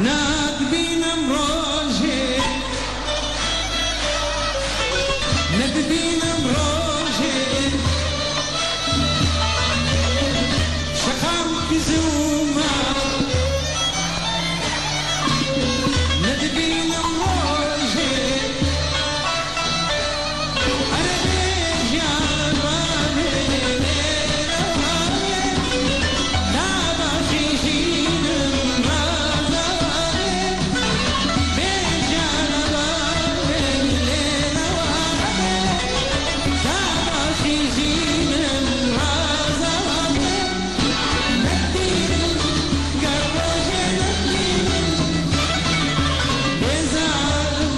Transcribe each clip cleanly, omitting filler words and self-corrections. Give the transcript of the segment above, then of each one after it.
نادبینم ڕۆژێ نەدبینم ڕۆژێ شەقام بزوومە نەدبینم ڕۆژێ ئەرە بێژیان ڕابێ لێرەوایێ دابەخی ژینم ڕازەوایێ بێژیان ڕابێ لێرەوایێ دابەخی ژینم ڕازەوایێ نەدبینم گەر ڕۆژێ نەدبینم بێزارم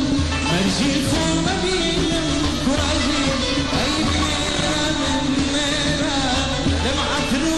بەرژی خۆمە بینم کوڕەژی ئەی مێرە من مێرە لەم عەتر و